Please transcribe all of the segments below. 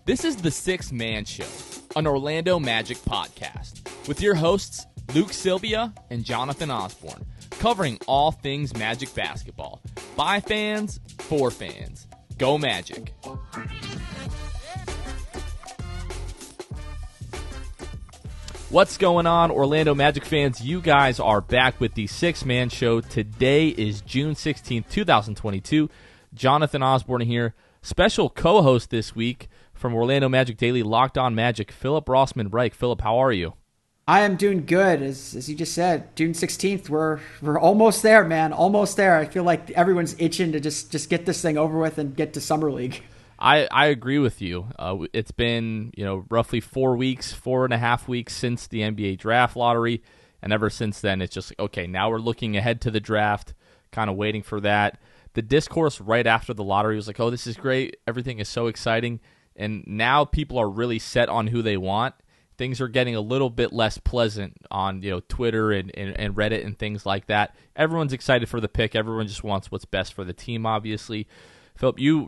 This is the Sixth Man Show, an Orlando Magic podcast, with your hosts Luke Sylvia and Jonathan Osborne, covering all things Magic basketball. By fans, for fans. Go Magic. What's going on, Orlando Magic fans? You guys are back with the Sixth Man Show. Today is June 16th, 2022. Jonathan Osborne here. Special co-host this week from Orlando Magic Daily, Locked On Magic, Philip Rossman-Reich. Philip, how are you? I am doing good. As you just said, June 16th, we're almost there, man. Almost there. I feel like everyone's itching to just get this thing over with and get to Summer League. I agree with you. It's been, roughly 4.5 weeks since the NBA draft lottery, and ever since then, it's just like, okay, now we're looking ahead to the draft, kind of waiting for that. The discourse right after the lottery was like, oh, this is great. Everything is so exciting. And now people are really set on who they want. Things are getting a little bit less pleasant on Twitter and Reddit and things like that. Everyone's excited for the pick. Everyone just wants what's best for the team, obviously. Philip, you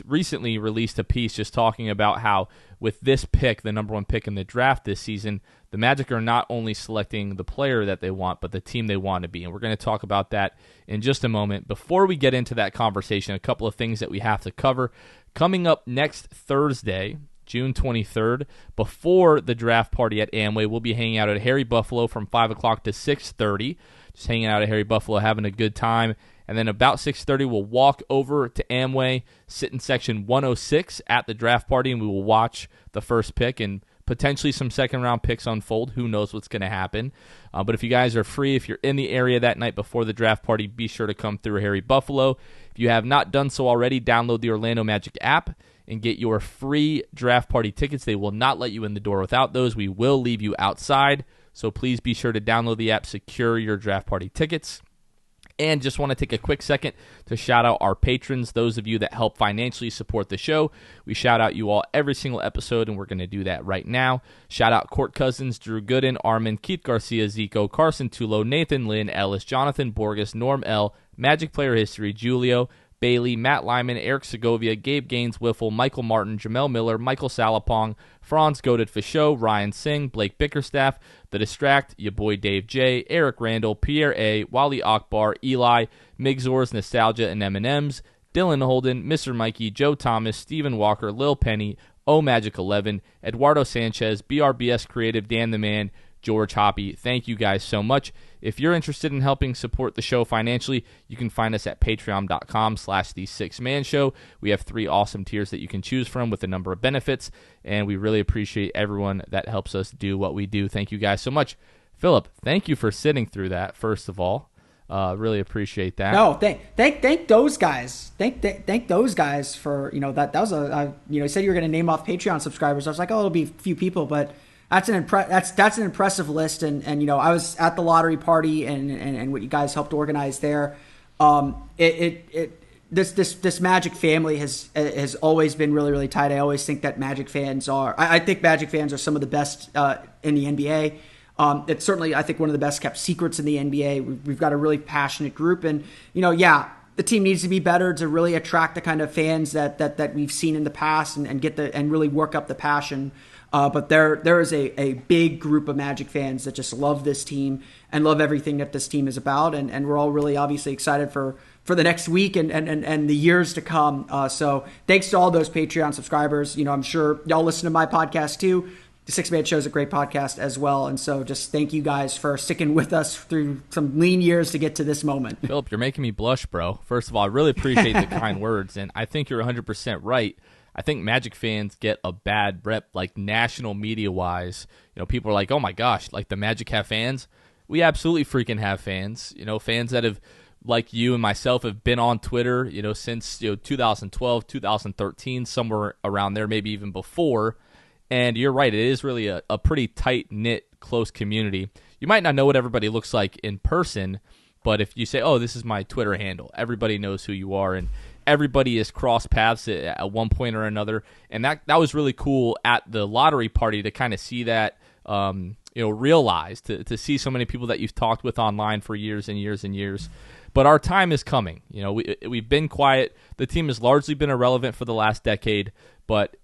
recently released a piece just talking about how with this pick, the number one pick in the draft this season, the Magic are not only selecting the player that they want, but the team they want to be. And we're going to talk about that in just a moment. Before we get into that conversation, a couple of things that we have to cover. Coming up next Thursday, June 23rd, before the draft party at Amway, we'll be hanging out at Harry Buffalo from 5 o'clock to 6:30. Just hanging out at Harry Buffalo, having a good time. And then about 6:30, we'll walk over to Amway, sit in section 106 at the draft party, and we will watch the first pick and potentially some second-round picks unfold. Who knows what's going to happen. But if you guys are free, if you're in the area that night before the draft party, be sure to come through Harry Buffalo. If you have not done so already, download the Orlando Magic app and get your free draft party tickets. They will not let you in the door without those. We will leave you outside. So please be sure to download the app, secure your draft party tickets. And just want to take a quick second to shout out our patrons, those of you that help financially support the show. We shout out you all every single episode, and we're going to do that right now. Shout out Court Cousins, Drew Gooden, Armin, Keith Garcia, Zico, Carson Tulo, Nathan Lynn, Ellis, Jonathan Borges, Norm L, Magic Player History, Julio, Bailey, Matt Lyman, Eric Segovia, Gabe Gaines, Wiffle, Michael Martin, Jamel Miller, Michael Salapong, Franz Goated Fichot, Ryan Singh, Blake Bickerstaff, The Distract, your boy Dave J, Eric Randall, Pierre A, Wally Akbar, Eli, Migzors, Nostalgia and M&M's, Dylan Holden, Mr. Mikey, Joe Thomas, Stephen Walker, Lil Penny, O Magic 11, Eduardo Sanchez, BRBS Creative, Dan the Man, George Hoppy. Thank you guys so much. If you're interested in helping support the show financially, you can find us at patreon.com/the6manshow. We have 3 awesome tiers that you can choose from with a number of benefits, and we really appreciate everyone that helps us do what we do. Thank you guys so much. Philip, thank you for sitting through that, first of all. Really appreciate that. No, thank those guys. Thank those guys for, that was you said you were going to name off Patreon subscribers. I was like, oh, it'll be a few people, but that's an impressive list, and I was at the lottery party and what you guys helped organize there. This Magic family has always been really, really tight. I always think that Magic fans I think Magic fans are some of the best in the NBA. It's certainly, I think, one of the best kept secrets in the NBA. We've got a really passionate group, and the team needs to be better to really attract the kind of fans that we've seen in the past and really work up the passion. But there is a big group of Magic fans that just love this team and love everything that this team is about. And we're all really obviously excited for the next week and the years to come. So thanks to all those Patreon subscribers. I'm sure y'all listen to my podcast too. The Sixth Man Show is a great podcast as well. And so just thank you guys for sticking with us through some lean years to get to this moment. Philip, you're making me blush, bro. First of all, I really appreciate the kind words. And I think you're 100% right. I think Magic fans get a bad rep, like national media-wise. People are like, oh my gosh, like the Magic have fans? We absolutely freaking have fans. Fans that have, like you and myself, have been on Twitter, since 2012, 2013, somewhere around there, maybe even before. And you're right, it is really a pretty tight-knit, close community. You might not know what everybody looks like in person, but if you say, oh, this is my Twitter handle, everybody knows who you are, and everybody has crossed paths at one point or another, and that was really cool at the lottery party to kind of see that, realized, to see so many people that you've talked with online for years and years and years. But our time is coming. We've been quiet. The team has largely been irrelevant for the last decade, but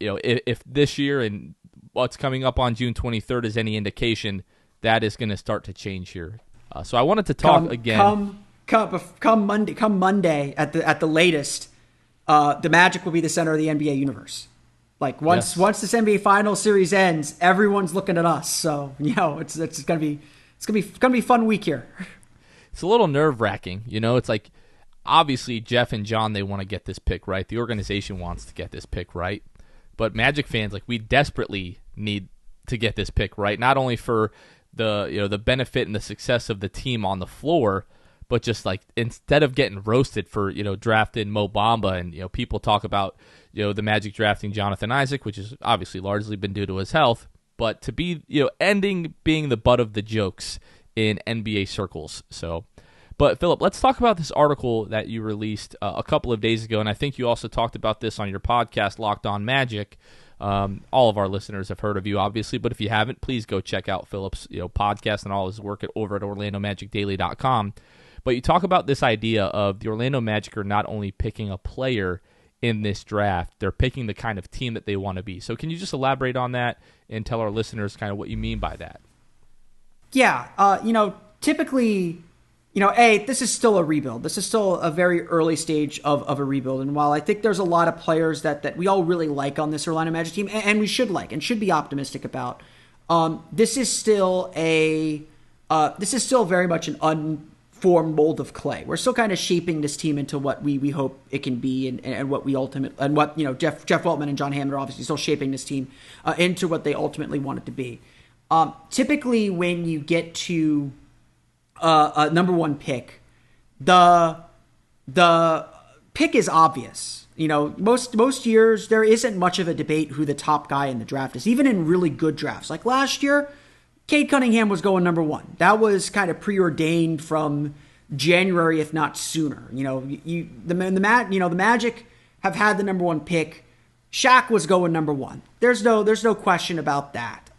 if this year and what's coming up on June 23rd is any indication, that is going to start to change here. So I wanted to talk again. Come Monday at the latest, the Magic will be the center of the NBA universe. Like once this NBA Finals series ends, everyone's looking at us. So it's gonna be a fun week here. It's a little nerve-wracking, It's like obviously Jeff and John, they want to get this pick right. The organization wants to get this pick right, but Magic fans, like, we desperately need to get this pick right. Not only for the benefit and the success of the team on the floor, but just like instead of getting roasted for drafting Mo Bamba, and people talk about the Magic drafting Jonathan Isaac, which has obviously largely been due to his health, but to be ending being the butt of the jokes in NBA circles. So, but Philip, let's talk about this article that you released a couple of days ago, and I think you also talked about this on your podcast, Locked On Magic. All of our listeners have heard of you, obviously, but if you haven't, please go check out Philip's podcast and all his work over at OrlandoMagicDaily.com. But you talk about this idea of the Orlando Magic are not only picking a player in this draft, they're picking the kind of team that they want to be. So can you just elaborate on that and tell our listeners kind of what you mean by that? Yeah, typically, this is still a rebuild. This is still a very early stage of a rebuild. And while I think there's a lot of players that we all really like on this Orlando Magic team, and we should like and should be optimistic about, this is still very much an unformed mold of clay. We're still kind of shaping this team into what we hope it can be, and what we Jeff Weltman and John Hammond are obviously still shaping this team into what they ultimately want it to be. Typically, when you get to a number one pick, the pick is obvious. Most years there isn't much of a debate who the top guy in the draft is, even in really good drafts. Like last year, Cade Cunningham was going number one. That was kind of preordained from January, if not sooner. The Magic have had the number one pick. Shaq was going number one. There's no question about that.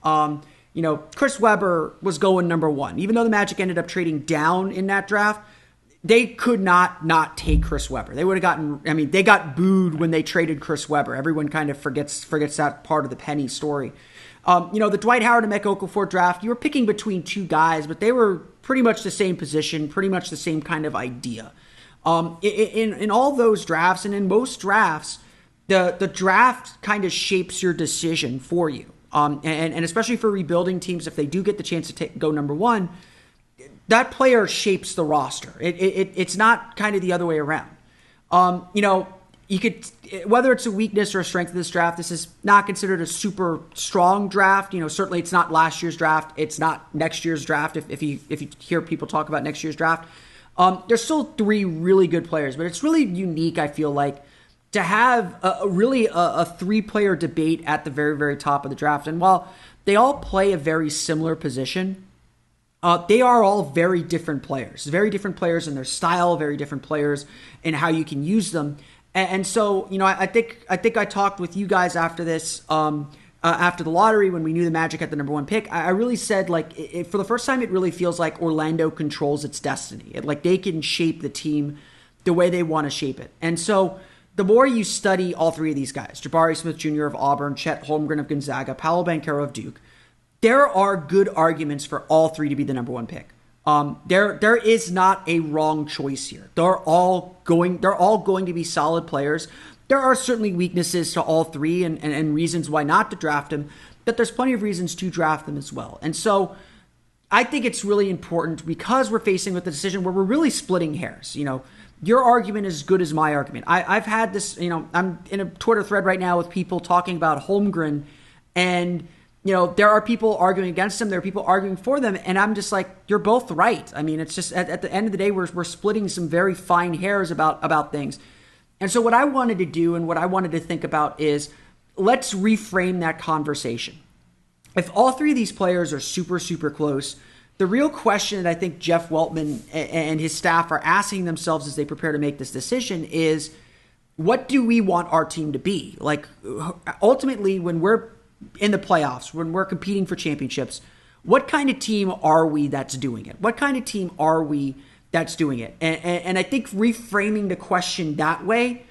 Chris Webber was going number one. Even though the Magic ended up trading down in that draft, they could not take Chris Webber. They would have they got booed when they traded Chris Webber. Everyone kind of forgets that part of the Penny story. The Dwight Howard and Emeka Okafor draft, you were picking between two guys, but they were pretty much the same position, pretty much the same kind of idea. In all those drafts, and in most drafts, the draft kind of shapes your decision for you. And especially for rebuilding teams, if they do get the chance to go number one, that player shapes the roster. It's not kind of the other way around. You could, whether it's a weakness or a strength of this draft, this is not considered a super strong draft. Certainly it's not last year's draft. It's not next year's draft. If you hear people talk about next year's draft, there's still three really good players, but it's really unique, I feel like, to have a three-player debate at the very, very top of the draft. And while they all play a very similar position, they are all very different players in their style, very different players in how you can use them. And so, I think I talked with you guys after this, after the lottery, when we knew the Magic had the number one pick. I really said, for the first time, it really feels like Orlando controls its destiny. They can shape the team the way they want to shape it. And so the more you study all three of these guys, Jabari Smith Jr. of Auburn, Chet Holmgren of Gonzaga, Paolo Banchero of Duke, there are good arguments for all three to be the number one pick. There is not a wrong choice here. They're all going to be solid players. There are certainly weaknesses to all three and reasons why not to draft them, but there's plenty of reasons to draft them as well. And so I think it's really important, because we're facing with a decision where we're really splitting hairs. Your argument is as good as my argument. I've had this, I'm in a Twitter thread right now with people talking about Holmgren, and there are people arguing against them. There are people arguing for them. And I'm just like, you're both right. It's just at the end of the day, we're splitting some very fine hairs about things. And so what I wanted to do and what I wanted to think about is, let's reframe that conversation. If all three of these players are super, super close, the real question that I think Jeff Weltman and his staff are asking themselves as they prepare to make this decision is, what do we want our team to be? Ultimately, when we're in the playoffs, when we're competing for championships, what kind of team are we that's doing it? What kind of team are we that's doing it? And I think reframing the question that way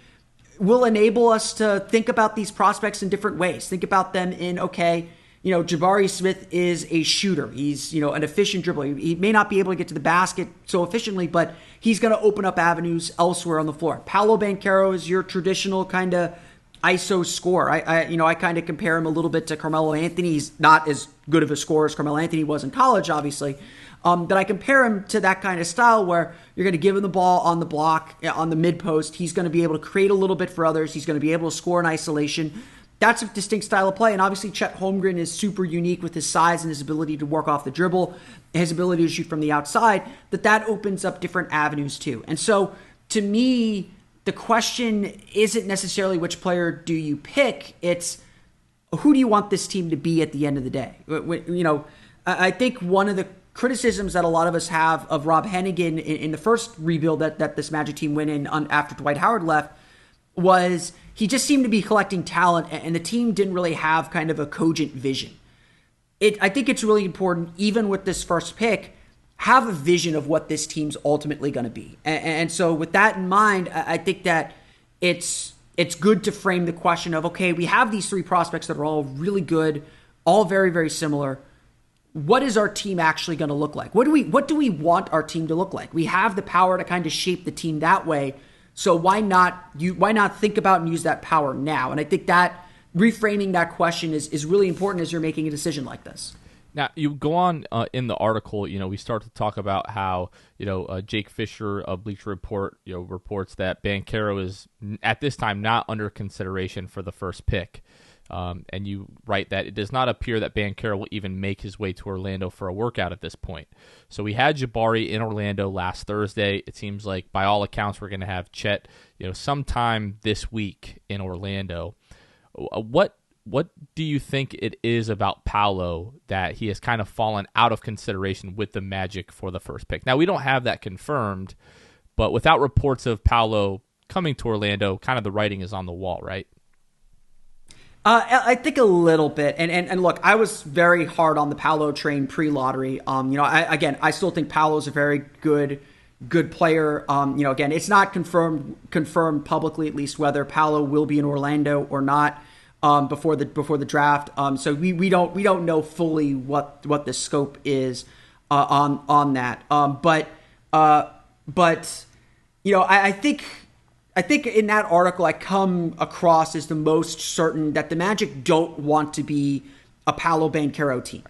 will enable us to think about these prospects in different ways. Think about them in, okay, Jabari Smith is a shooter. He's, an efficient dribbler. He may not be able to get to the basket so efficiently, but he's going to open up avenues elsewhere on the floor. Paolo Banchero is your traditional kind of ISO scorer. I kind of compare him a little bit to Carmelo Anthony. He's not as good of a scorer as Carmelo Anthony was in college, obviously. But I compare him to that kind of style where you're going to give him the ball on the block, on the mid post. He's going to be able to create a little bit for others. He's going to be able to score in isolation. That's a distinct style of play. And obviously Chet Holmgren is super unique with his size and his ability to work off the dribble, his ability to shoot from the outside, that opens up different avenues too. And so to me, the question isn't necessarily which player do you pick. It's who do you want this team to be at the end of the day? I think one of the criticisms that a lot of us have of Rob Hennigan in the first rebuild that this Magic team went in after Dwight Howard left was he just seemed to be collecting talent, and the team didn't really have kind of a cogent vision. I think it's really important, even with this first pick, have a vision of what this team's ultimately going to be. And so with that in mind, I think that it's good to frame the question of, okay, we have these three prospects that are all really good, all very, very similar. What is our team actually going to look like? What do we want our team to look like? We have the power to kind of shape the team that way. So why not think about and use that power now? And I think that reframing that question is really important as you're making a decision like this. Now, you go on in the article, we start to talk about how, Jake Fisher of Bleacher Report, reports that Banchero is at this time not under consideration for the first pick. And you write that it does not appear that Banchero will even make his way to Orlando for a workout at this point. So we had Jabari in Orlando last Thursday. It seems like by all accounts we're going to have Chet, sometime this week in Orlando. What do you think it is about Paolo that he has kind of fallen out of consideration with the Magic for the first pick? Now, we don't have that confirmed, but without reports of Paolo coming to Orlando, kind of the writing is on the wall, right? I think a little bit. And look, I was very hard on the Paolo train pre-lottery. I still think Paolo's a very good player. Again, it's not confirmed publicly, at least, whether Paolo will be in Orlando or not before the draft. So we don't know fully what the scope is on that. I think in that article I come across as the most certain that the Magic don't want to be a Paolo Banchero team,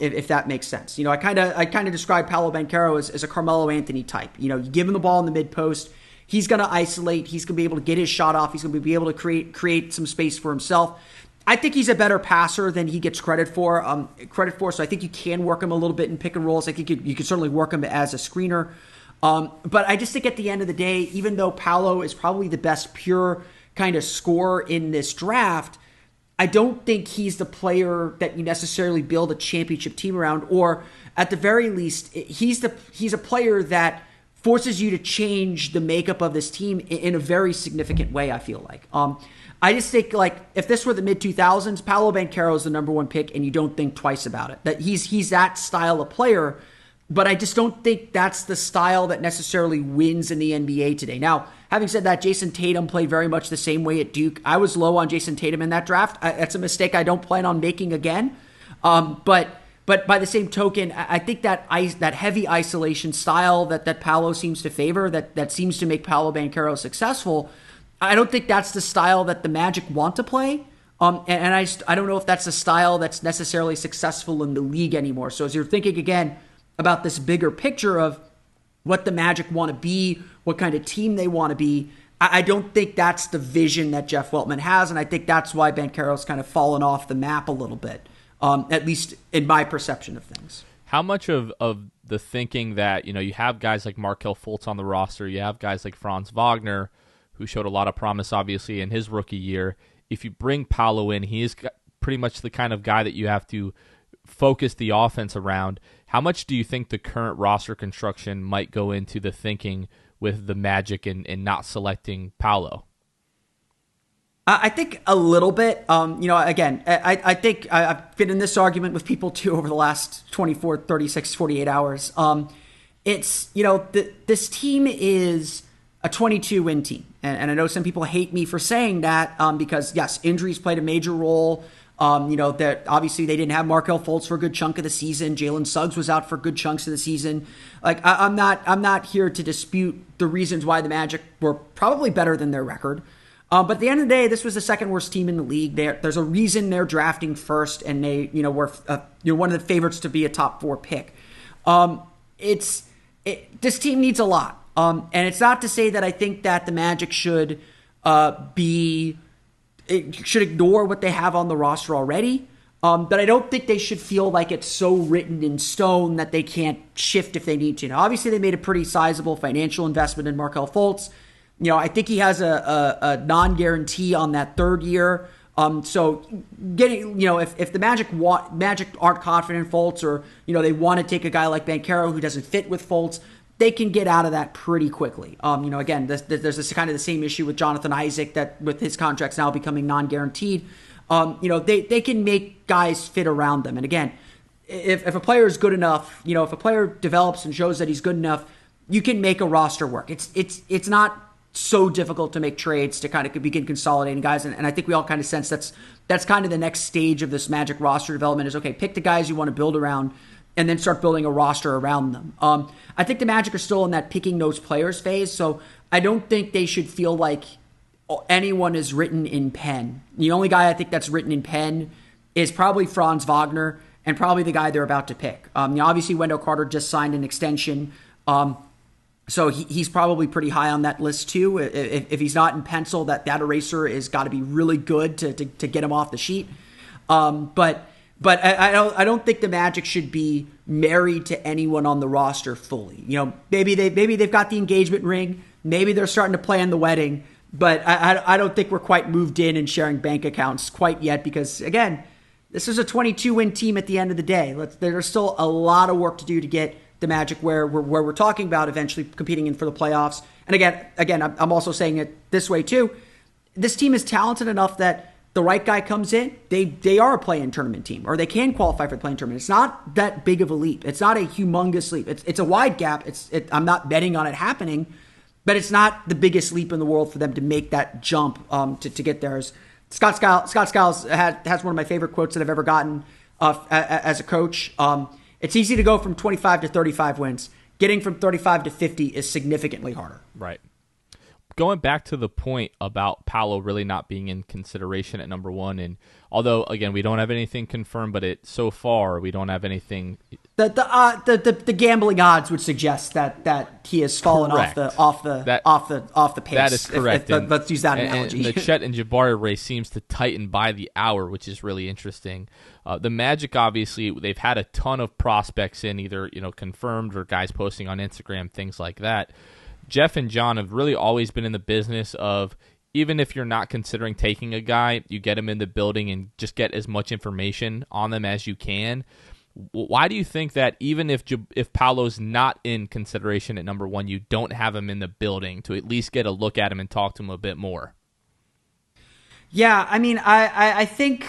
if that makes sense. I kind of describe Paolo Banchero as a Carmelo Anthony type. You give him the ball in the mid post, he's going to isolate, he's going to be able to get his shot off, he's going to be able to create some space for himself. I think he's a better passer than he gets credit for. So I think you can work him a little bit in pick and rolls. I think you could certainly work him as a screener. But I just think at the end of the day, even though Paolo is probably the best pure kind of scorer in this draft, I don't think he's the player that you necessarily build a championship team around, or at the very least, he's a player that forces you to change the makeup of this team in a very significant way, I feel like. I just think, like, if this were the mid-2000s, Paolo Banchero is the number one pick, and you don't think twice about it. That he's that style of player. But I just don't think that's the style that necessarily wins in the NBA today. Now, having said that, Jason Tatum played very much the same way at Duke. I was low on Jason Tatum in that draft. That's a mistake I don't plan on making again. But by the same token, I think that heavy isolation style that Paolo seems to favor, that seems to make Paolo Banchero successful, I don't think that's the style that the Magic want to play. And I don't know if that's a style that's necessarily successful in the league anymore. So as you're thinking again about this bigger picture of what the Magic want to be, what kind of team they want to be, I don't think that's the vision that Jeff Weltman has, and I think that's why Banchero's kind of fallen off the map a little bit, at least in my perception of things. How much of the thinking that, you have guys like Markelle Fultz on the roster, you have guys like Franz Wagner, who showed a lot of promise, obviously, in his rookie year. If you bring Paolo in, he is pretty much the kind of guy that you have to focus the offense around. How much do you think the current roster construction might go into the thinking with the Magic and not selecting Paolo? I think a little bit. Again, I think I've been in this argument with people too over the last 24, 36, 48 hours. This team is a 22-win team. And I know some people hate me for saying that because, yes, injuries played a major role. That obviously they didn't have Markelle Fultz for a good chunk of the season. Jalen Suggs was out for good chunks of the season. Like I'm not here to dispute the reasons why the Magic were probably better than their record. But at the end of the day, this was the second worst team in the league. There's a reason they're drafting first, and they were one of the favorites to be a top 4 pick. This team needs a lot, and it's not to say that I think that the Magic should ignore what they have on the roster already. But I don't think they should feel like it's so written in stone that they can't shift if they need to. Now, obviously, they made a pretty sizable financial investment in Markelle Fultz. I think he has a non-guarantee on that 3rd year. So getting, if the Magic aren't confident in Fultz, or, they want to take a guy like Banchero who doesn't fit with Fultz, they can get out of that pretty quickly. Again, there's this kind of the same issue with Jonathan Isaac, that with his contracts now becoming non-guaranteed, they can make guys fit around them. And again, if a player is good enough, if a player develops and shows that he's good enough, you can make a roster work. It's not so difficult to make trades to kind of begin consolidating guys. And I think we all kind of sense that's kind of the next stage of this Magic roster development is, okay, pick the guys you want to build around and then start building a roster around them. I think the Magic are still in that picking those players phase, so I don't think they should feel like anyone is written in pen. The only guy I think that's written in pen is probably Franz Wagner, and probably the guy they're about to pick. Obviously, Wendell Carter just signed an extension, so he's probably pretty high on that list too. If he's not in pencil, that eraser has got to be really good to get him off the sheet. But I don't think the Magic should be married to anyone on the roster fully. Maybe they've got the engagement ring, maybe they're starting to plan the wedding, but I don't think we're quite moved in and sharing bank accounts quite yet, because again, this is a 22-win team at the end of the day. There's still a lot of work to do to get the Magic where we're talking about eventually competing in for the playoffs. And again, I'm also saying it this way too. This team is talented enough that the right guy comes in, they are a play-in tournament team, or they can qualify for the play-in tournament. It's not that big of a leap. It's not a humongous leap. It's a wide gap. I'm not betting on it happening, but it's not the biggest leap in the world for them to make that jump to get there. Scott Skiles has one of my favorite quotes that I've ever gotten as a coach. It's easy to go from 25 to 35 wins. Getting from 35 to 50 is significantly harder. Right. Going back to the point about Paolo really not being in consideration at number 1, and although again we don't have anything confirmed, but so far we don't have anything. The gambling odds would suggest that he has fallen off the pace. That is correct. Let's use that analogy. And the Chet and Jabari race seems to tighten by the hour, which is really interesting. The Magic, obviously, they've had a ton of prospects in, either confirmed or guys posting on Instagram, things like that. Jeff and John have really always been in the business of, even if you're not considering taking a guy, you get him in the building and just get as much information on them as you can. Why do you think that even if Paolo's not in consideration at number 1, you don't have him in the building to at least get a look at him and talk to him a bit more? Yeah, I mean, I think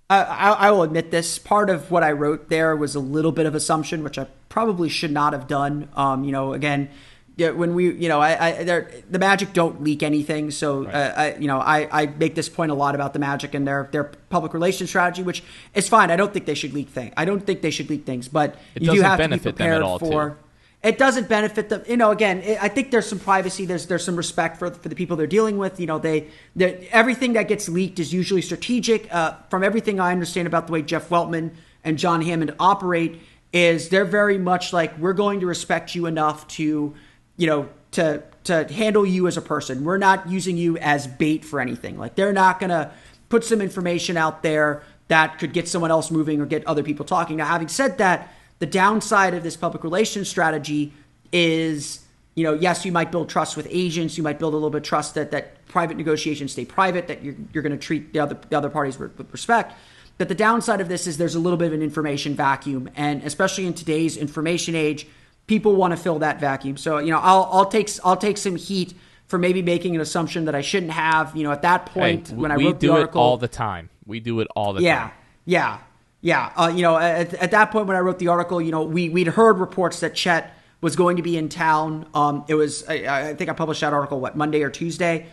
I will admit this. Part of what I wrote there was a little bit of assumption, which I probably should not have done. Again, when the Magic don't leak anything, so right. I make this point a lot about the Magic and their public relations strategy, which is fine. I don't think they should leak things. But you do have to be prepared for. Too. It doesn't benefit them. Again, I think there's some privacy. There's some respect for the people they're dealing with. Everything that gets leaked is usually strategic. From everything I understand about the way Jeff Weltman and John Hammond operate, is they're very much like, we're going to respect you enough to handle you as a person. We're not using you as bait for anything. Like, they're not going to put some information out there that could get someone else moving or get other people talking. Now, having said that, the downside of this public relations strategy is, yes, you might build trust with agents. You might build a little bit of trust that private negotiations stay private, that you're going to treat the other parties with respect. But the downside of this is there's a little bit of an information vacuum. And especially in today's information age, people want to fill that vacuum. So, I'll take some heat for maybe making an assumption that I shouldn't have. At that point, when I wrote the article, we do it all the time. We do it all the time. Yeah. At that point when I wrote the article, we'd heard reports that Chet was going to be in town. It was, I think I published that article, Monday or Tuesday.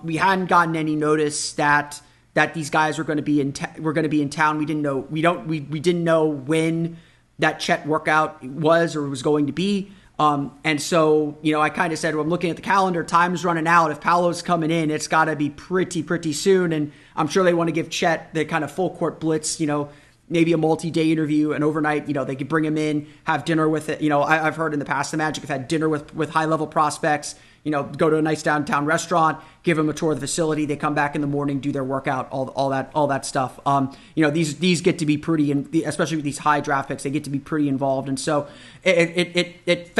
We hadn't gotten any notice that these guys were going to be in town. We didn't know. We didn't know when that Chet workout was or was going to be. And so, I kind of said, well, I'm looking at the calendar, time's running out. If Paolo's coming in, it's got to be pretty soon. And I'm sure they want to give Chet the kind of full court blitz, maybe a multi-day interview, an overnight, they could bring him in, have dinner with it. I've heard in the past the Magic have had dinner with high-level prospects, go to a nice downtown restaurant, give them a tour of the facility. They come back in the morning, do their workout, all that stuff. These get to be pretty, especially with these high draft picks, they get to be pretty involved. And so it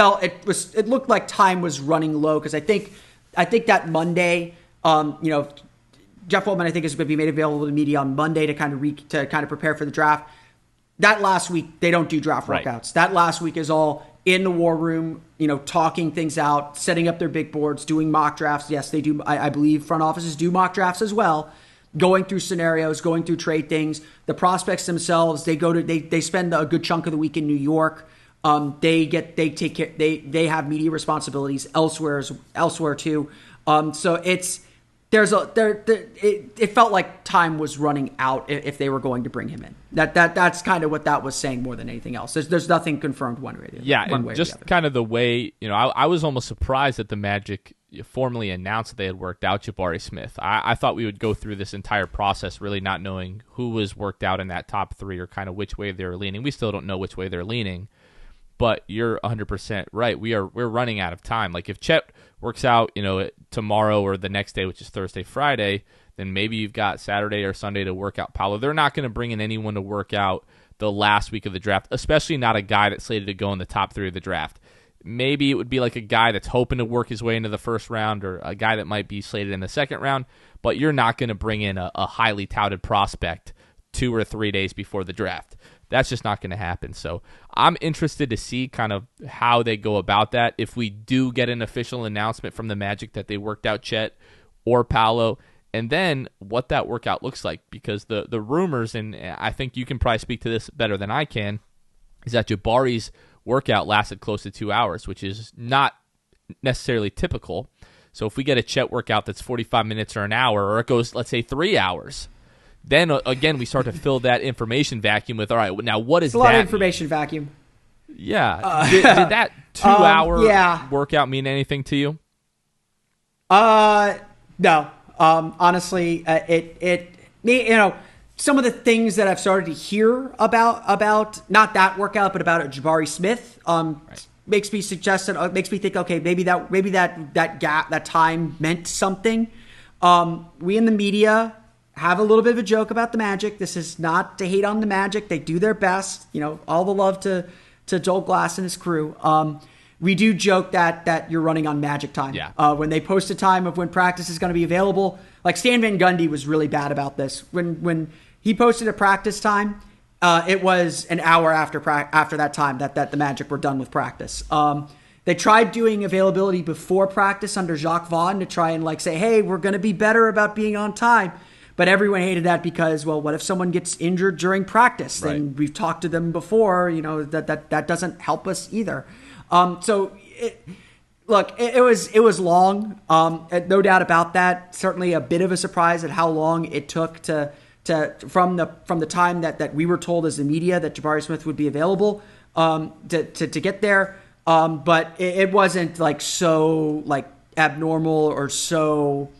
looked like time was running low because I think that Monday, Jeff Weltman, I think, is going to be made available to the media on Monday to kind of prepare for the draft. That last week, they don't do draft workouts. Right. That last week is all in the war room, talking things out, setting up their big boards, doing mock drafts. Yes, they do. I believe front offices do mock drafts as well, going through scenarios, going through trade things. The prospects themselves, they spend a good chunk of the week in New York. They have media responsibilities elsewhere too. So it felt like time was running out if they were going to bring him in. That's kind of what that was saying more than anything else. There's nothing confirmed one way or the other. Yeah, and just kind of the way, I was almost surprised that the Magic formally announced that they had worked out Jabari Smith. I thought we would go through this entire process really not knowing who was worked out in that top three or kind of which way they were leaning. We still don't know which way they're leaning. But you're 100% right. We're running out of time. Like if Chet works out, tomorrow or the next day, which is Thursday, Friday, then maybe you've got Saturday or Sunday to work out Paolo. They're not going to bring in anyone to work out the last week of the draft, especially not a guy that's slated to go in the top three of the draft. Maybe it would be like a guy that's hoping to work his way into the first round or a guy that might be slated in the second round, but you're not going to bring in a highly touted prospect 2 or 3 days before the draft. That's just not going to happen. So I'm interested to see kind of how they go about that. If we do get an official announcement from the Magic that they worked out Chet or Paolo, and then what that workout looks like. Because the rumors, and I think you can probably speak to this better than I can, is that Jabari's workout lasted close to 2 hours, which is not necessarily typical. So if we get a Chet workout that's 45 minutes or an hour, or it goes, let's say, 3 hours, then, again, we start to fill that information vacuum with, all right, now what is that? It's a lot of information vacuum. Yeah. Did that 2-hour workout mean anything to you? No. Honestly, some of the things that I've started to hear about not that workout, but about Jabari Smith, makes me think, okay, maybe that gap, that time meant something. We in the media have a little bit of a joke about the Magic. This is not to hate on the Magic. They do their best. All the love to Joel Glass and his crew. We do joke that you're running on Magic time. Yeah. When they post a time of when practice is going to be available, like Stan Van Gundy was really bad about this. When he posted a practice time, it was an hour after that time that the Magic were done with practice. They tried doing availability before practice under Jacques Vaughn to try and say, hey, we're going to be better about being on time. But everyone hated that because, well, what if someone gets injured during practice? Right. And we've talked to them before, that doesn't help us either. It was long. No doubt about that. Certainly a bit of a surprise at how long it took from the time that we were told as the media that Jabari Smith would be available to get there. But it wasn't so abnormal or so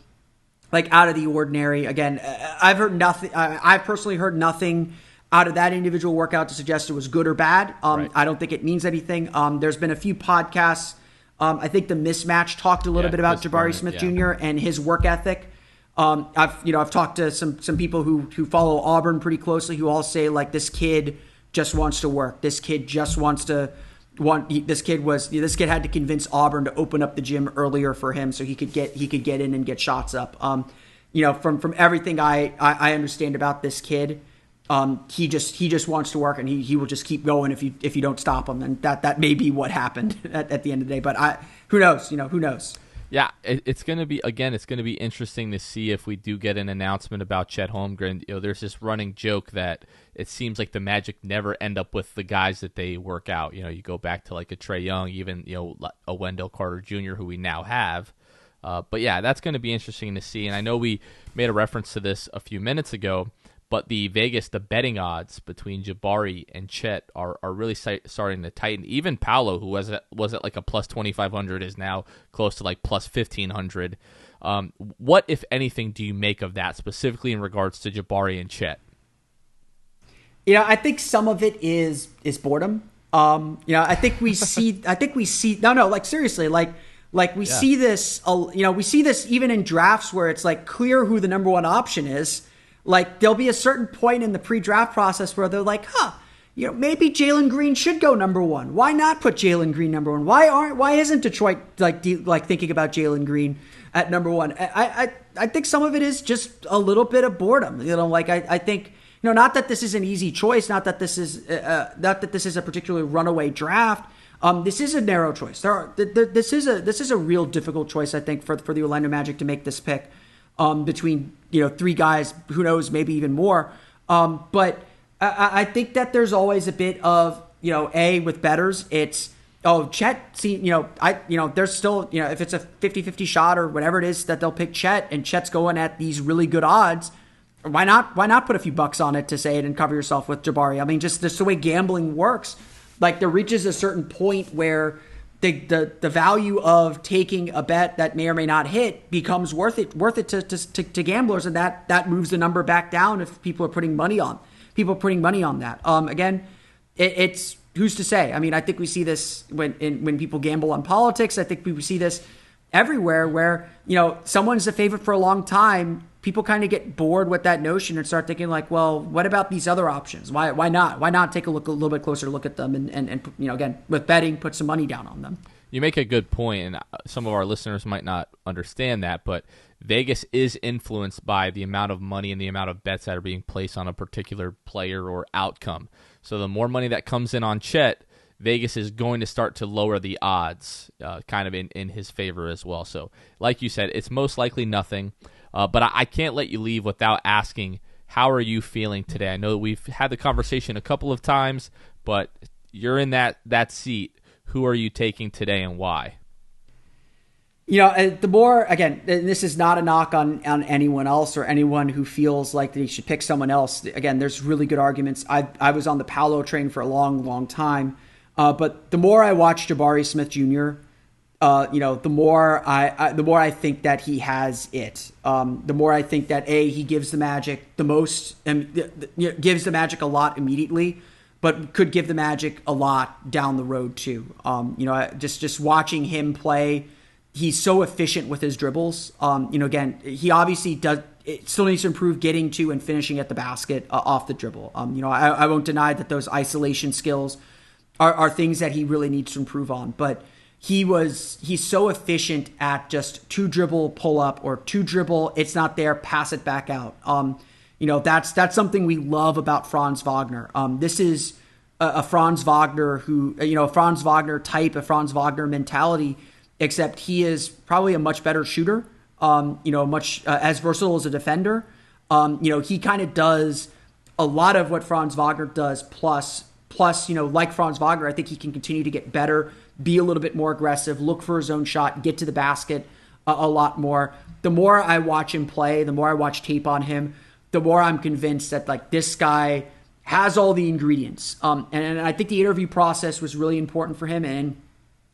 out of the ordinary. Again, I've heard nothing. I've personally heard nothing out of that individual workout to suggest it was good or bad. Right. I don't think it means anything. There's been a few podcasts. I think the Mismatch talked a little bit about Jabari Smith Jr. and his work ethic. I've talked to some people who follow Auburn pretty closely, who all say this kid just wants to work. This kid just wants to. This kid had to convince Auburn to open up the gym earlier for him so he could get in and get shots up. From everything I understand about this kid, he just wants to work, and he will just keep going if you don't stop him. And that may be what happened at the end of the day. But who knows? Who knows? Yeah, it's going to be, again, it's going to be interesting to see if we do get an announcement about Chet Holmgren. There's this running joke that it seems like the Magic never end up with the guys that they work out. You go back to like a Trae Young, even, a Wendell Carter Jr., who we now have. But yeah, that's going to be interesting to see. And I know we made a reference to this a few minutes ago, but the betting odds between Jabari and Chet are really starting to tighten. Even Paolo, who was at like a plus 2,500, is now close to like plus 1,500. What, if anything, do you make of that, specifically in regards to Jabari and Chet? I think some of it is boredom. I think we see. No, like seriously, we see this. We see this even in drafts where it's like clear who the number one option is. Like, there'll be a certain point in the pre-draft process where they're like, maybe Jalen Green should go number one. Why not put Jalen Green number one? Why isn't Detroit like thinking about Jalen Green at number one? I think some of it is just a little bit of boredom. I think, not that this is an easy choice, not that this is a particularly runaway draft. This is a narrow choice. This is a real difficult choice, I think, for the Orlando Magic to make this pick. Between three guys, who knows, maybe even more. But I think that there's always a bit of with bettors, it's Chet. There's still if it's a 50-50 shot or whatever it is that they'll pick Chet, and Chet's going at these really good odds. Why not put a few bucks on it to say it and cover yourself with Jabari? I mean, just the way gambling works. Like, there reaches a certain point where the value of taking a bet that may or may not hit becomes worth it to gamblers, and that moves the number back down if people are putting money on that. Again, it's who's to say? I mean, I think we see this when people gamble on politics. I think we see this everywhere where someone's a favorite for a long time. People kind of get bored with that notion and start thinking like, well, what about these other options? Why not take a little bit closer look at them and again, with betting, put some money down on them. You make a good point, and some of our listeners might not understand that, but Vegas is influenced by the amount of money and the amount of bets that are being placed on a particular player or outcome. So the more money that comes in on Chet, Vegas is going to start to lower the odds kind of in his favor as well. So like you said, it's most likely nothing. But I can't let you leave without asking, how are you feeling today? I know that we've had the conversation a couple of times, but you're in that seat. Who are you taking today and why? The more, again, this is not a knock on anyone else or anyone who feels like they should pick someone else. Again, there's really good arguments. I was on the Paolo train for a long, long time. But the more I watch Jabari Smith Jr., the more I think that he has it. The more I think that he gives the Magic the most, gives the Magic a lot immediately, but could give the Magic a lot down the road too. Just watching him play, he's so efficient with his dribbles. Again, he obviously still needs to improve getting to and finishing at the basket off the dribble. I won't deny that those isolation skills are things that he really needs to improve on, but he's so efficient at just two dribble pull up or two dribble, it's not there, pass it back out. That's something we love about Franz Wagner. This is a Franz Wagner who, a Franz Wagner type, a Franz Wagner mentality, except he is probably a much better shooter, much as versatile as a defender. He kind of does a lot of what Franz Wagner does, plus, like Franz Wagner, I think he can continue to get better, be a little bit more aggressive, look for his own shot, get to the basket a lot more. The more I watch him play, the more I watch tape on him, the more I'm convinced that like this guy has all the ingredients. And I think the interview process was really important for him. And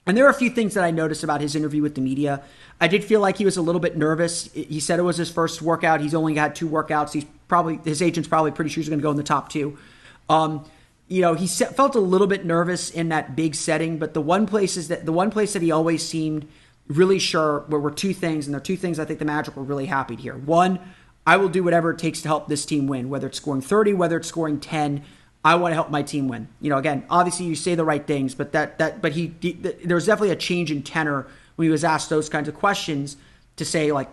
there are a few things that I noticed about his interview with the media. I did feel like he was a little bit nervous. He said it was his first workout. He's only had 2 workouts. His agent's probably pretty sure he's going to go in the top 2. He felt a little bit nervous in that big setting, but the one place that he always seemed really sure were 2 things, and there are 2 things I think the Magic were really happy to hear. One, I will do whatever it takes to help this team win, whether it's scoring 30, whether it's scoring 10. I want to help my team win. Again, obviously you say the right things, but there was definitely a change in tenor when he was asked those kinds of questions to say like,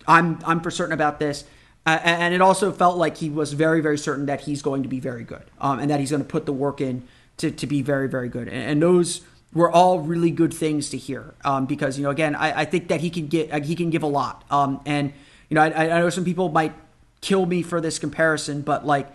I'm for certain about this. And it also felt like he was very, very certain that he's going to be very good, and that he's going to put the work in to be very, very good. And those were all really good things to hear. Because, again, I think that he can give a lot. And, I know some people might kill me for this comparison, but like,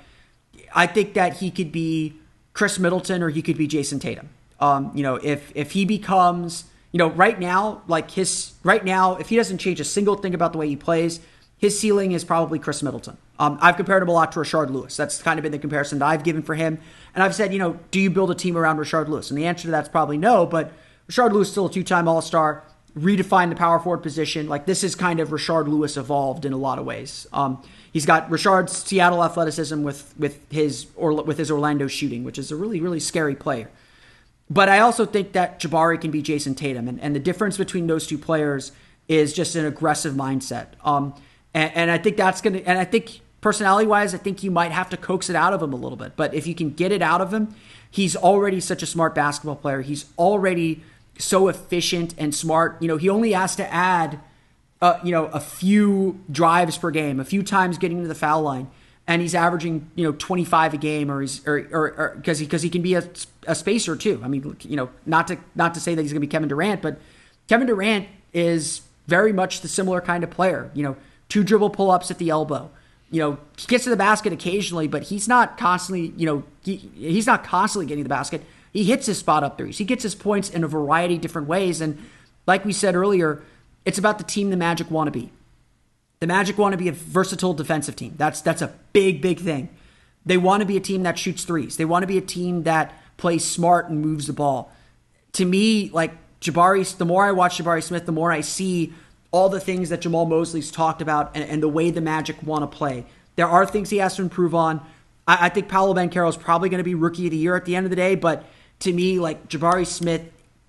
I think that he could be Chris Middleton or he could be Jason Tatum. If he becomes, right now, if he doesn't change a single thing about the way he plays, his ceiling is probably Chris Middleton. I've compared him a lot to Rashard Lewis. That's kind of been the comparison that I've given for him. And I've said, do you build a team around Rashard Lewis? And the answer to that's probably no, but Rashard Lewis is still a two-time All-Star, redefined the power forward position. Like, this is kind of Rashard Lewis evolved in a lot of ways. He's got Rashard's Seattle athleticism with his Orlando shooting, which is a really, really scary player. But I also think that Jabari can be Jason Tatum. And the difference between those two players is just an aggressive mindset. And I think that's going to, and I think personality-wise, I think you might have to coax it out of him a little bit. But if you can get it out of him, he's already such a smart basketball player. He's already so efficient and smart. He only has to add, a few drives per game, a few times getting to the foul line, and he's averaging, 25 a game, or because he can be a spacer too. I mean, not to say that he's going to be Kevin Durant, but Kevin Durant is very much the similar kind of player. 2 dribble pull-ups at the elbow. He gets to the basket occasionally, but he's not constantly, he's not constantly getting to the basket. He hits his spot up threes. He gets his points in a variety of different ways. And like we said earlier, it's about the team the Magic want to be. The Magic want to be a versatile defensive team. That's a big, big thing. They want to be a team that shoots threes. They want to be a team that plays smart and moves the ball. To me, like Jabari, the more I watch Jabari Smith, the more I see all the things that Jamal Mosley's talked about and the way the Magic want to play. There are things he has to improve on. I think Paolo Banchero is probably going to be Rookie of the Year at the end of the day, but to me, like Jabari Smith,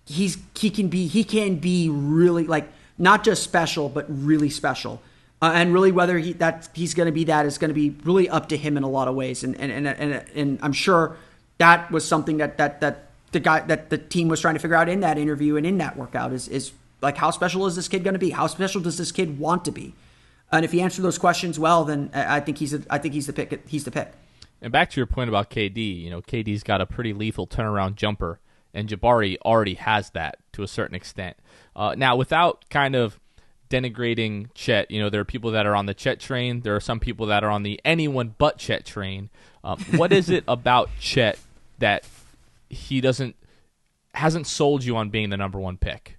he can be really, like, not just special, but really special. And really, whether he's going to be that is going to be really up to him in a lot of ways. And I'm sure that was something that the team was trying to figure out in that interview and in that workout is like, how special is this kid going to be? How special does this kid want to be? And if he answers those questions well, then I think he's the pick. He's the pick. And back to your point about KD, KD's got a pretty lethal turnaround jumper, and Jabari already has that to a certain extent. Now, without kind of denigrating Chet, there are people that are on the Chet train. There are some people that are on the anyone but Chet train. What is it about Chet that he hasn't sold you on being the number one pick?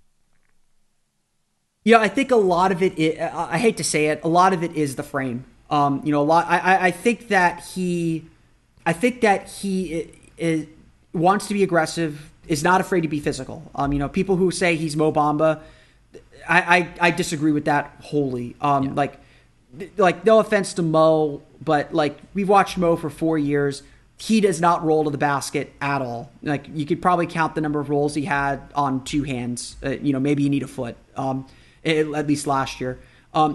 Yeah, I think a lot of it, I hate to say it, a lot of it is the frame. I think that he wants to be aggressive, is not afraid to be physical. People who say he's Mo Bamba, I disagree with that wholly. Like no offense to Mo, but like we've watched Mo for 4 years. He does not roll to the basket at all. Like you could probably count the number of rolls he had on 2 hands. Maybe you need a foot. At least last year.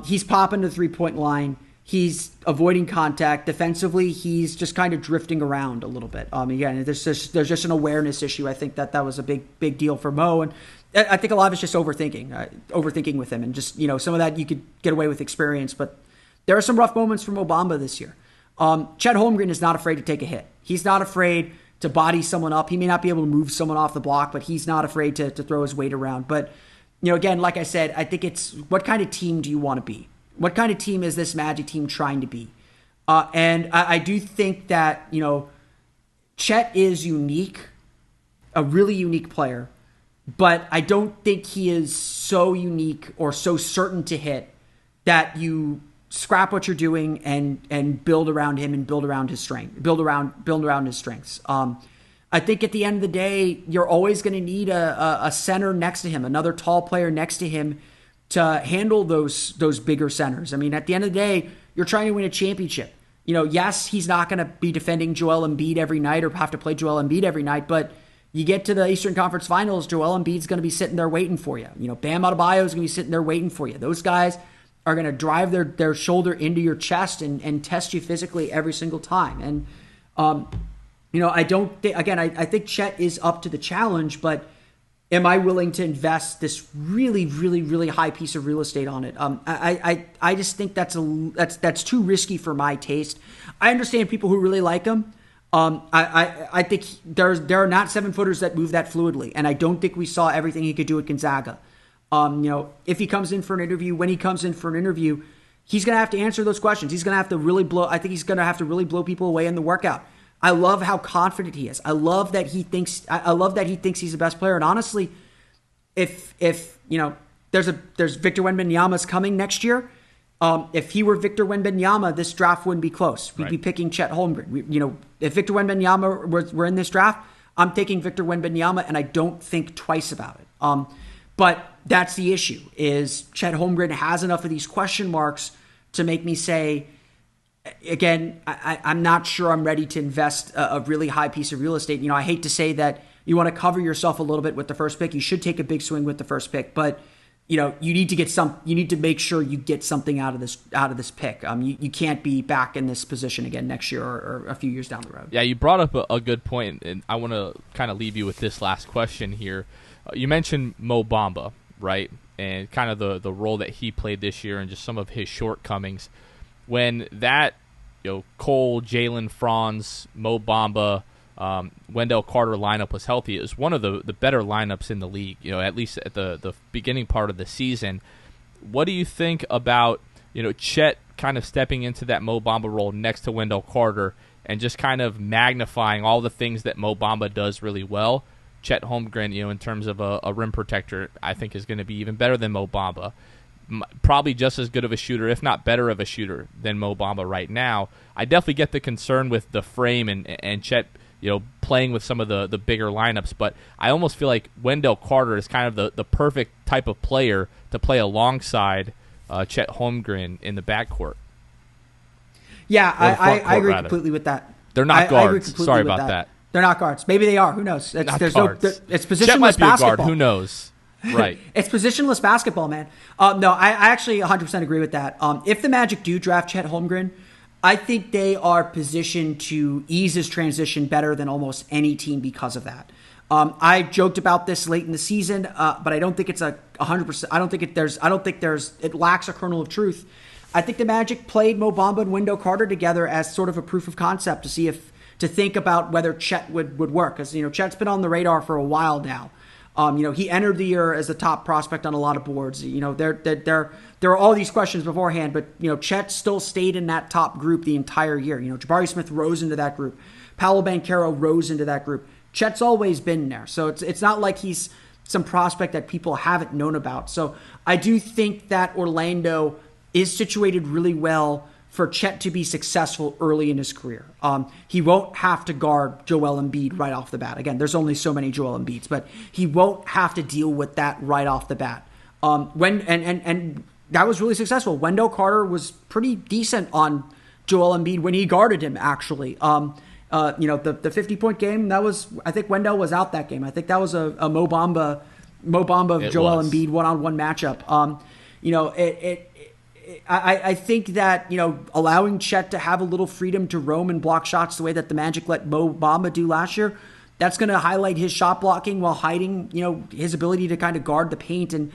He's popping to the 3-point line. He's avoiding contact. Defensively, he's just kind of drifting around a little bit. Again, there's just an awareness issue. I think that was a big deal for Mo. And I think a lot of it's just overthinking with him. And just, some of that you could get away with experience. But there are some rough moments from Mo Bamba this year. Chet Holmgren is not afraid to take a hit. He's not afraid to body someone up. He may not be able to move someone off the block, but he's not afraid to throw his weight around. But again, like I said, I think it's what kind of team do you want to be? What kind of team is this Magic team trying to be? And I do think that, Chet is unique, a really unique player, but I don't think he is so unique or so certain to hit that you scrap what you're doing and build around him and build around his strengths. I think at the end of the day, you're always going to need a center next to him, another tall player next to him to handle those bigger centers. I mean, at the end of the day, you're trying to win a championship. Yes, he's not going to be defending Joel Embiid every night or have to play Joel Embiid every night, but you get to the Eastern Conference Finals, Joel Embiid's going to be sitting there waiting for you. Bam Adebayo is going to be sitting there waiting for you. Those guys are going to drive their shoulder into your chest and test you physically every single time. And, I don't think, again, I think Chet is up to the challenge, but am I willing to invest this really, really, really high piece of real estate on it? I just think that's too risky for my taste. I understand people who really like him. I think there are not 7-footers that move that fluidly, and I don't think we saw everything he could do at Gonzaga. If he comes in for an interview, when he comes in for an interview, he's going to have to answer those questions. He's going to have to really blow. I think he's going to have to really blow people away in the workout. I love how confident he is. I love that he thinks. I love that he thinks he's the best player. And honestly, if there's Victor Wembanyama's coming next year. If he were Victor Wembanyama, this draft wouldn't be close. We'd be picking Chet Holmgren. If Victor Wembanyama were in this draft, I'm taking Victor Wembanyama, and I don't think twice about it. But that's the issue, is Chet Holmgren has enough of these question marks to make me say, again, I'm not sure I'm ready to invest a really high piece of real estate. I hate to say that you want to cover yourself a little bit with the first pick. You should take a big swing with the first pick, but you need to make sure you get something out of this pick. You can't be back in this position again next year or a few years down the road. Yeah, you brought up a good point, and I want to kind of leave you with this last question here. You mentioned Mo Bamba, right, and kind of the role that he played this year and just some of his shortcomings. When that Cole, Jalen Franz, Mo Bamba, Wendell Carter lineup was healthy, it was one of the better lineups in the league, at least at the beginning part of the season. What do you think about, Chet kind of stepping into that Mo Bamba role next to Wendell Carter and just kind of magnifying all the things that Mo Bamba does really well? Chet Holmgren, in terms of a rim protector, I think is going to be even better than Mo Bamba. Probably just as good of a shooter, if not better of a shooter than Mo Bamba right now. I definitely get the concern with the frame and Chet playing with some of the bigger lineups, but I almost feel like Wendell Carter is kind of the perfect type of player to play alongside Chet Holmgren in the backcourt. Yeah, I agree completely with that. They're not guards. Sorry about that. They're not guards. Maybe they are. Who knows? It's positionless Chet might be basketball. A guard. Who knows? Right. It's positionless basketball, man. No, I actually 100% agree with that. If the Magic do draft Chet Holmgren, I think they are positioned to ease his transition better than almost any team because of that. I joked about this late in the season, but I don't think it's 100%. I don't think it lacks a kernel of truth. I think the Magic played Mo Bamba and Wendell Carter together as sort of a proof of concept to think about whether Chet would work. Because, Chet's been on the radar for a while now. He entered the year as a top prospect on a lot of boards. There are all these questions beforehand, but, Chet still stayed in that top group the entire year. Jabari Smith rose into that group. Paolo Banchero rose into that group. Chet's always been there. So it's not like he's some prospect that people haven't known about. So I do think that Orlando is situated really well for Chet to be successful early in his career. He won't have to guard Joel Embiid right off the bat. Again, there's only so many Joel Embiids, but he won't have to deal with that right off the bat. And that was really successful. Wendell Carter was pretty decent on Joel Embiid when he guarded him, actually. The 50-point game, I think Wendell was out that game. I think that was a Mo Bamba Joel Embiid one-on-one matchup. I think that, allowing Chet to have a little freedom to roam and block shots the way that the Magic let Mo Bamba do last year, that's going to highlight his shot blocking while hiding, his ability to kind of guard the paint and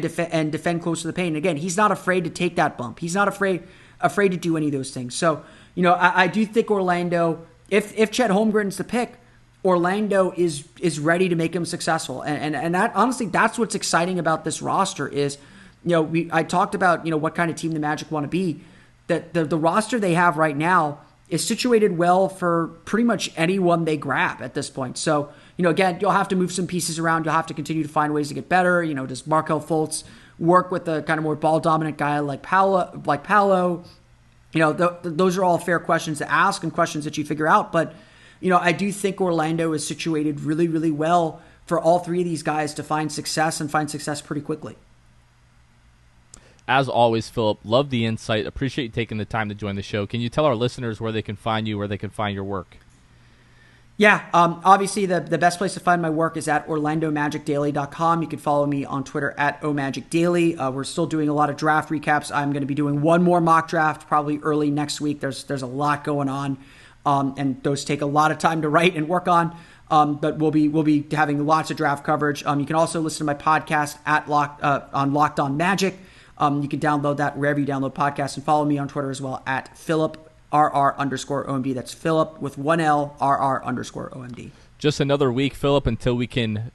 defend close to the paint. And again, he's not afraid to take that bump. He's not afraid to do any of those things. So, I do think Orlando, if Chet Holmgren's the pick, Orlando is ready to make him successful. And that, honestly, that's what's exciting about this roster is, I talked about, what kind of team the Magic want to be. That the roster they have right now is situated well for pretty much anyone they grab at this point. So, again, you'll have to move some pieces around. You'll have to continue to find ways to get better. Does Markelle Fultz work with a kind of more ball-dominant guy like Paolo? Those are all fair questions to ask and questions that you figure out. But, I do think Orlando is situated really, really well for all three of these guys to find success and find success pretty quickly. As always, Philip, love the insight. Appreciate you taking the time to join the show. Can you tell our listeners where they can find you, where they can find your work? Yeah, obviously the best place to find my work is at orlandomagicdaily.com. You can follow me on Twitter at omagicdaily. We're still doing a lot of draft recaps. I'm going to be doing one more mock draft probably early next week. There's a lot going on, and those take a lot of time to write and work on. But we'll be having lots of draft coverage. You can also listen to my podcast on Locked On Magic. You can download that wherever you download podcasts, and follow me on Twitter as well at Philip RR_OMD. That's Philip with 1L, RR_OMD. Just another week, Philip, until we can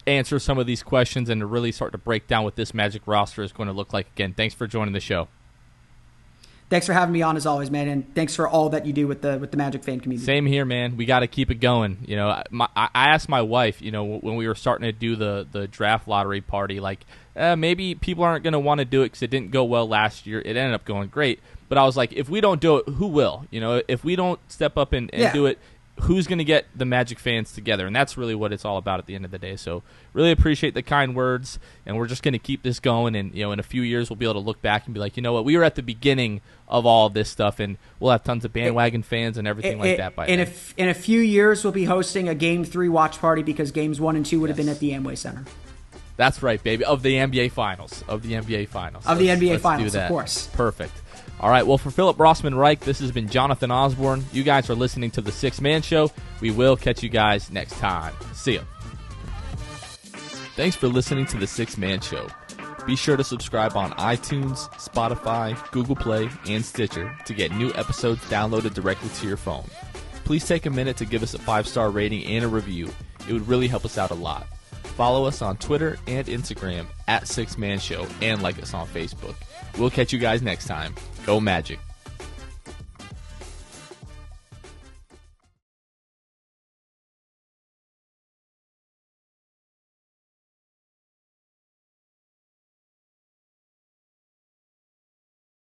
answer some of these questions and really start to break down what this Magic roster is going to look like again. Thanks for joining the show. Thanks for having me on as always, man, and thanks for all that you do with the Magic fan community. Same here, man. We got to keep it going. You know, I asked my wife, you know, when we were starting to do the draft lottery party, like maybe people aren't going to want to do it because it didn't go well last year. It ended up going great, but I was like, if we don't do it, who will? You know, if we don't step up and do it, who's going to get the Magic fans together? And that's really what it's all about at the end of the day. So really appreciate the kind words, and we're just going to keep this going. And, you know, in a few years, we'll be able to look back and be like, you know what, we were at the beginning of all of this stuff, and we'll have tons of bandwagon fans and everything like that by then. In a few years, we'll be hosting a Game 3 watch party because Games 1 and 2 would have been at the Amway Center. That's right, baby. Of the NBA Finals. Let's Finals, of course. Perfect. All right, well, for Philip Rossman-Reich, this has been Jonathan Osborne. You guys are listening to The Sixth Man Show. We will catch you guys next time. See ya. Thanks for listening to The Sixth Man Show. Be sure to subscribe on iTunes, Spotify, Google Play, and Stitcher to get new episodes downloaded directly to your phone. Please take a minute to give us a 5-star rating and a review. It would really help us out a lot. Follow us on Twitter and Instagram at Sixth Man Show, and like us on Facebook. We'll catch you guys next time. Go Magic.